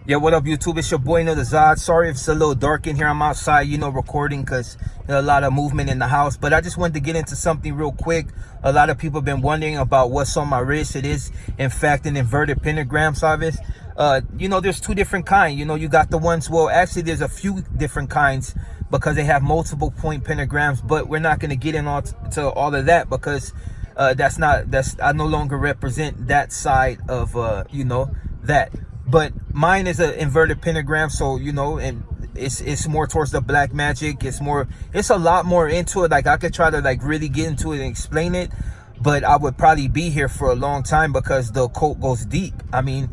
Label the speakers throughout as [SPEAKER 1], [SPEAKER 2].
[SPEAKER 1] Yeah, what up, YouTube? It's your boy, the Zod. Sorry if it's a little dark in here. I'm outside, recording because there's a lot of movement in the house. But I just wanted to get into something real quick. A lot of people have been wondering about what's on my wrist. It is, in fact, an inverted pentagram, ¿sabes? There's two different kinds. You got the ones, well, actually, there's a few different kinds because they have multiple point pentagrams. But we're not going to get into all of that because I no longer represent that side of, that. But mine is an inverted pentagram, so and it's more towards the black magic. It's a lot more into it. Like, I could try to really get into it and explain it, but I would probably be here for a long time because the occult goes deep. I mean,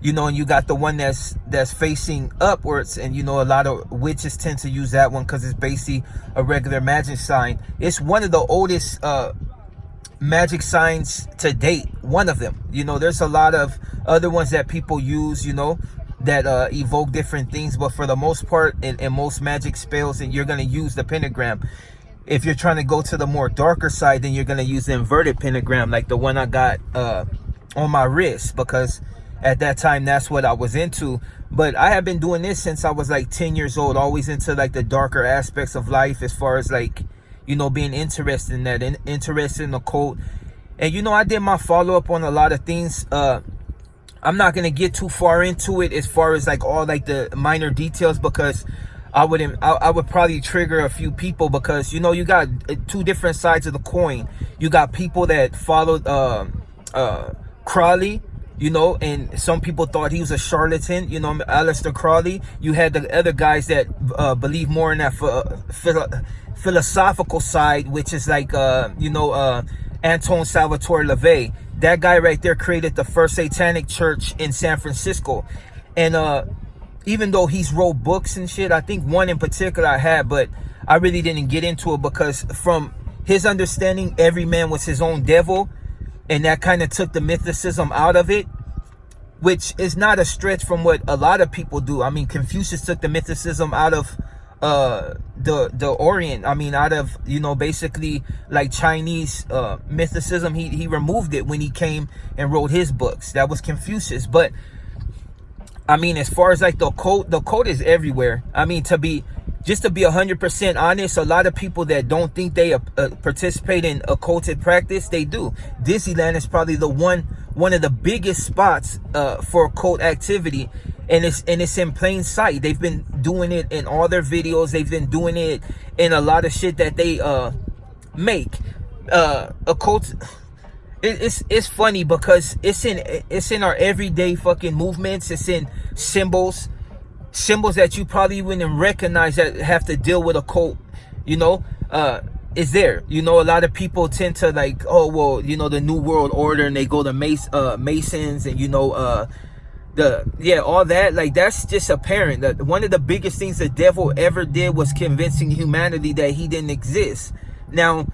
[SPEAKER 1] and you got the one that's facing upwards, and a lot of witches tend to use that one because it's basically a regular magic sign. It's one of the oldest magic signs to date, one of them. There's a lot of other ones that people use, that evoke different things, but for the most part, in most magic spells, and you're going to use the pentagram. If you're trying to go to the more darker side, then you're going to use the inverted pentagram, like the one I got on my wrist, because at that time that's what I was into. But I have been doing this since I was 10 years old, always into the darker aspects of life, as far as being interested in that, interested in the occult. And I did my follow-up on a lot of things. I'm not gonna get too far into it as far as all the minor details, because I would probably trigger a few people, because you got two different sides of the coin. You got people that followed Crowley, and some people thought he was a charlatan, Aleister Crowley. You had the other guys that believe more in that philosophical side, which is Anton Salvatore LaVey. That guy right there created the first satanic church in San Francisco. And even though he's wrote books and shit, I think one in particular I had, but I really didn't get into it because from his understanding, every man was his own devil, and that kind of took the mythicism out of it, which is not a stretch from what a lot of people do. I mean, Confucius took the mythicism out of the Orient. I mean, out of basically Chinese mythicism. He removed it when he came and wrote his books. That was Confucius. But I mean, as far as the occult is everywhere. I mean, to be 100% honest, a lot of people that don't think they participate in occulted practice, they do. Disneyland is probably one of the biggest spots for occult activity. And it's in plain sight. They've been doing it in all their videos. They've been doing it in a lot of shit that they make. Occult. It's funny because it's in our everyday fucking movements. It's in symbols that you probably wouldn't recognize that have to deal with occult. Is there. A lot of people tend to the New World Order, and they go to Masons, and all that, that's just apparent. That one of the biggest things the devil ever did was convincing humanity that he didn't exist. Now,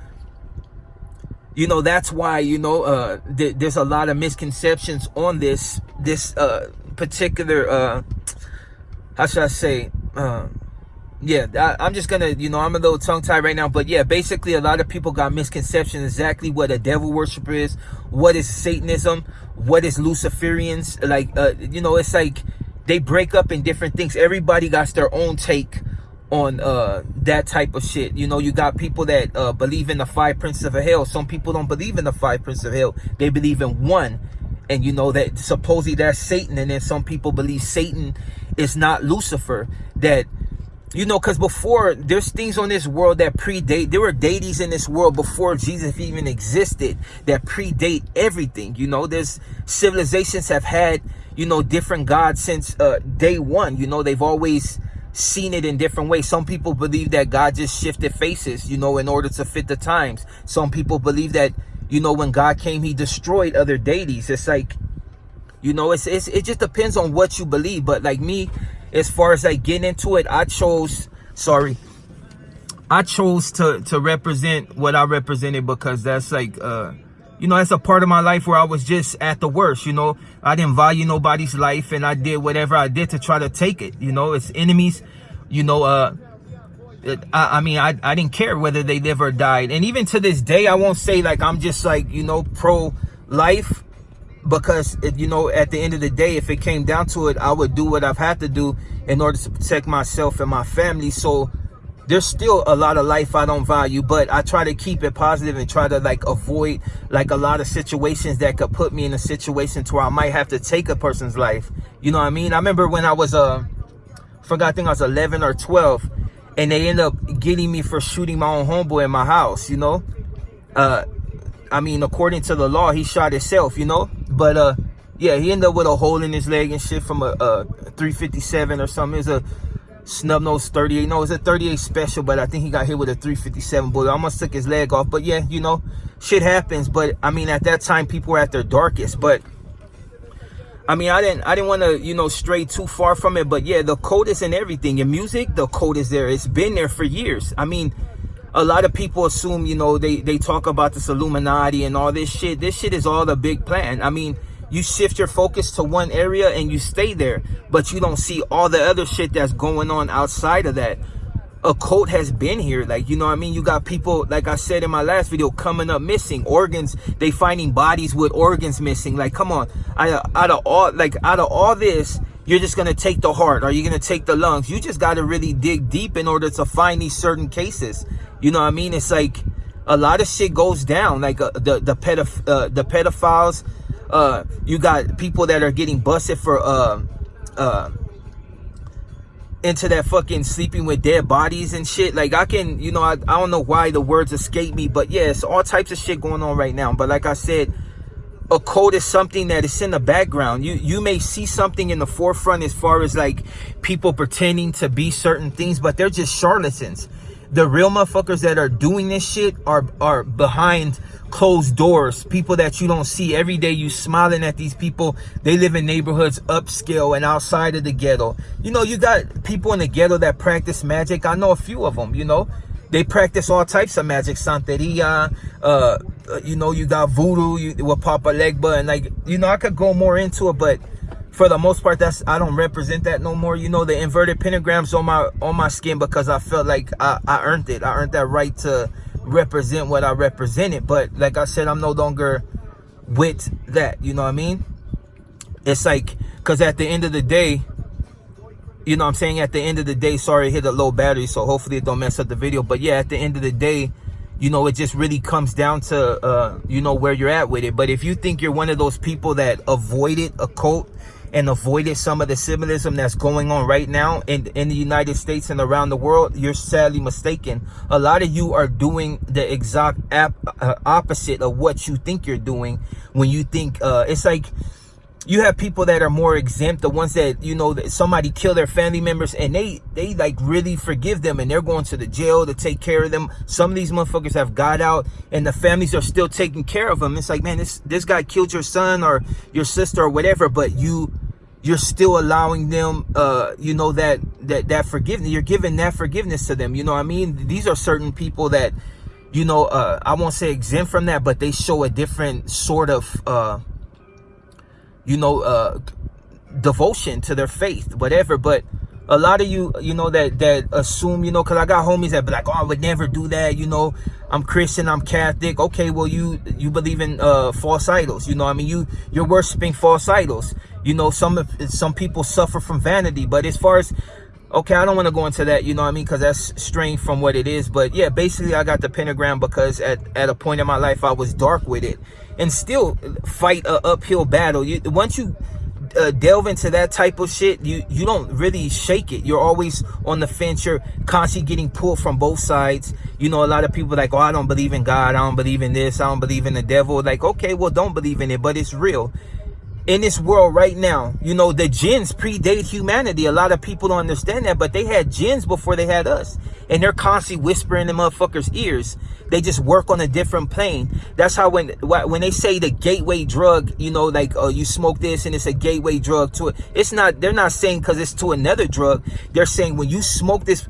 [SPEAKER 1] that's why there's a lot of misconceptions on this particular how should I say, I'm just gonna, I'm a little tongue-tied right now, but yeah, basically a lot of people got misconceptions exactly what a devil worshiper is, what is Satanism, what is Luciferians. It's they break up in different things. Everybody got their own take on that type of shit. You got people that believe in the 5 princes of hell. Some people don't believe in the 5 princes of hell. They believe in one. And that supposedly that's Satan. And then some people believe Satan is not Lucifer. That because before, there's things on this world that predate. There were deities in this world before Jesus even existed that predate everything. There's civilizations have had, different gods since day one. They've always seen it in different ways. Some people believe that God just shifted faces, in order to fit the times. Some people believe that, when God came, he destroyed other deities. It's it just depends on what you believe. But me, as far as getting into it, I chose to represent what I represented, because that's that's a part of my life where I was just at the worst. I didn't value nobody's life, and I did whatever I did to try to take it. It's enemies. I didn't care whether they live or died. And even to this day, I won't say I'm just pro-life. because you know, at the end of the day, if it came down to it, I would do what I've had to do in order to protect myself and my family. So there's still a lot of life I don't value, but I try to keep it positive and try to like avoid like a lot of situations that could put me in a situation to where I might have to take a person's life. You know what I mean? I remember when I was I think I was 11 or 12, and they ended up getting me for shooting my own homeboy in my house, you know? I mean, according to the law, he shot himself, you know? But yeah, he ended up with a hole in his leg and shit from a 357 or something. It was a snub nose 38. No, it was a 38 special, but I think he got hit with a 357 bullet. I almost took his leg off. But yeah, you know, shit happens. But I mean, at that time, people were at their darkest. But I mean, I didn't want to, you know, stray too far from it. But yeah, the code is in everything. In music, the code is there. It's been there for years. I mean, a lot of people assume, you know, they talk about this Illuminati and all this shit. This shit is all the big plan. I mean, you shift your focus to one area and you stay there, but you don't see all the other shit that's going on outside of that. A cult has been here, like, you know what I mean? You got people, like I said in my last video, coming up missing organs. They finding bodies with organs missing. Like, come on, out of all this, you're just gonna take the heart, or you're gonna take the lungs. You just gotta really dig deep in order to find these certain cases. You know what I mean? It's like a lot of shit goes down, like the pedophiles. You got people that are getting busted for into that fucking sleeping with dead bodies and shit. Like, I can, you know, I don't know why the words escape me, but yeah, it's all types of shit going on right now. But like I said, a code is something that is in the background. You may see something in the forefront as far as like people pretending to be certain things, but they're just charlatans. The real motherfuckers that are doing this shit are behind closed doors. People that you don't see every day. You smiling at these people. They live in neighborhoods upscale and outside of the ghetto. You know, you got people in the ghetto that practice magic. I know a few of them, you know. They practice all types of magic. Santeria, you know, you got voodoo with Papa Legba. And like, you know, I could go more into it, but for the most part, I don't represent that no more. You know, the inverted pentagrams on my skin because I felt like I earned it. I earned that right to represent what I represented. But like I said, I'm no longer with that. You know what I mean? It's like, because at the end of the day, you know what I'm saying? At the end of the day, sorry, it hit a low battery, so hopefully it don't mess up the video. But yeah, at the end of the day, you know, it just really comes down to, you know, where you're at with it. But if you think you're one of those people that avoided a cult and avoided some of the symbolism that's going on right now in the United States and around the world, you're sadly mistaken. A lot of you are doing the exact opposite of what you think you're doing when you think, it's like, you have people that are more exempt, the ones that, you know, that somebody killed their family members and they like really forgive them and they're going to the jail to take care of them. Some of these motherfuckers have got out and the families are still taking care of them. It's like, man, this guy killed your son or your sister or whatever, but you're still allowing them, you know, that forgiveness. You're giving that forgiveness to them. You know what I mean? These are certain people that, you know, I won't say exempt from that, but they show a different sort of, you know, devotion to their faith, whatever. But a lot of you, you know, that assume, you know, because I got homies that be like, oh, I would never do that, you know, I'm Christian, I'm Catholic. Okay, well, you believe in false idols, you know what I mean? You're worshiping false idols. You know, some people suffer from vanity. But as far as, okay, I don't want to go into that, you know what I mean, because that's straying from what it is. But yeah, basically I got the pentagram because at a point in my life I was dark with it and still fight a uphill battle. Once you delve into that type of shit, you don't really shake it. You're always on the fence. You're constantly getting pulled from both sides. You know, a lot of people are like, oh, I don't believe in God, I don't believe in this, I don't believe in the devil. Like, okay, well, don't believe in it, but it's real. In this world right now, you know, the jinns predate humanity. A lot of people don't understand that, but they had jinns before they had us. And they're constantly whispering in motherfuckers' ears. They just work on a different plane. That's how when they say the gateway drug, you know, like, you smoke this and it's a gateway drug to it. It's not, they're not saying because it's to another drug. They're saying when you smoke this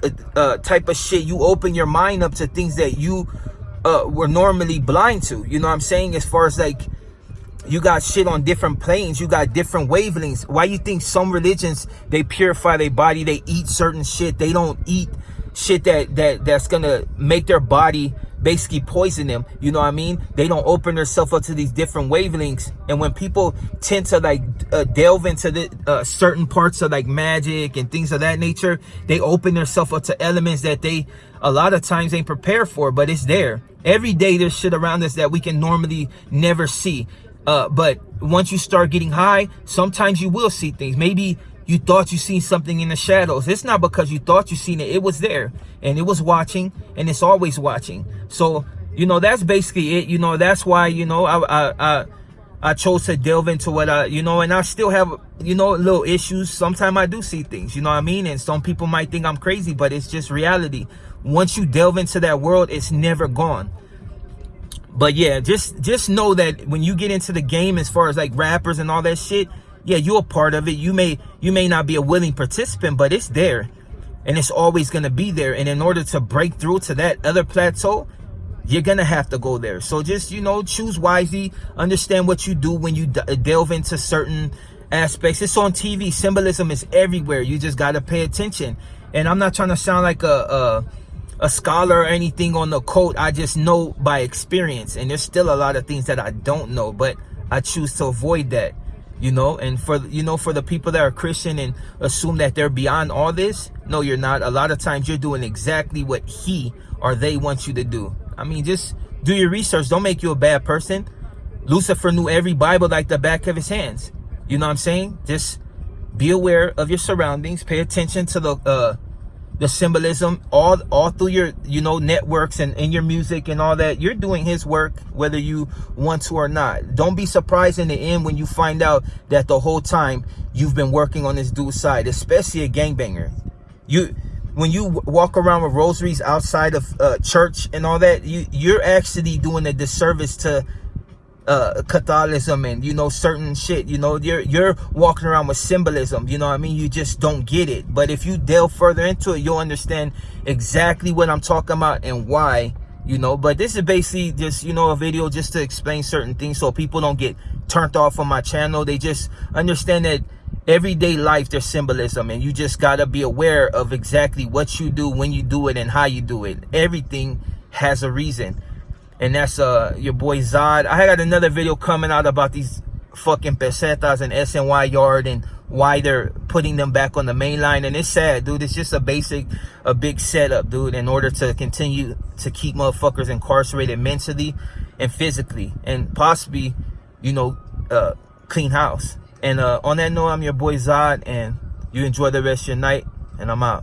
[SPEAKER 1] type of shit, you open your mind up to things that you were normally blind to. You know what I'm saying? As far as like, you got shit on different planes. You got different wavelengths. Why you think some religions, they purify their body, they eat certain shit, they don't eat shit that's gonna make their body basically poison them. You know what I mean? They don't open themselves up to these different wavelengths. And when people tend to like delve into the certain parts of like magic and things of that nature, they open themselves up to elements that they a lot of times ain't prepared for, but it's there. Every day there's shit around us that we can normally never see. But once you start getting high, sometimes you will see things. Maybe you thought you seen something in the shadows. It's not because you thought you seen it. It was there, and it was watching, and it's always watching. So, you know, that's basically it. You know, that's why, you know, I chose to delve into what you know, and I still have, you know, little issues. Sometimes I do see things, you know what I mean? And some people might think I'm crazy, but it's just reality. Once you delve into that world, it's never gone. But yeah, just know that when you get into the game, as far as like rappers and all that shit, yeah, you're a part of it. You may not be a willing participant, but it's there, and it's always going to be there. And in order to break through to that other plateau, you're going to have to go there. So just, you know, choose wisely, understand what you do when you delve into certain aspects. It's on TV. Symbolism is everywhere. You just got to pay attention. And I'm not trying to sound like a scholar or anything on the occult. I just know by experience, and there's still a lot of things that I don't know, but I choose to avoid that, you know. And for, you know, for the people that are Christian and assume that they're beyond all this, no, you're not. A lot of times you're doing exactly what he or they want you to do. I mean, just do your research. Don't make you a bad person. Lucifer knew every Bible like the back of his hands. You know what I'm saying? Just be aware of your surroundings. Pay attention to the symbolism all through your, you know, networks and in your music and all that. You're doing his work whether you want to or not. Don't be surprised in the end when you find out that the whole time you've been working on this dude's side, especially a gangbanger. When you walk around with rosaries outside of church and all that, you're actually doing a disservice to Catholicism and, you know, certain shit. You know, you're walking around with symbolism, you know what I mean? You just don't get it. But if you delve further into it, you'll understand exactly what I'm talking about and why, you know. But this is basically just, you know, a video just to explain certain things so people don't get turned off on my channel. They just understand that everyday life there's symbolism, and you just got to be aware of exactly what you do, when you do it, and how you do it. Everything has a reason. And that's your boy Zod. I got another video coming out about these fucking pesetas and SNY yard and why they're putting them back on the main line. And it's sad, dude. It's just a big setup, dude, in order to continue to keep motherfuckers incarcerated mentally and physically, and possibly, you know, clean house. And on that note, I'm your boy Zod, and you enjoy the rest of your night, and I'm out.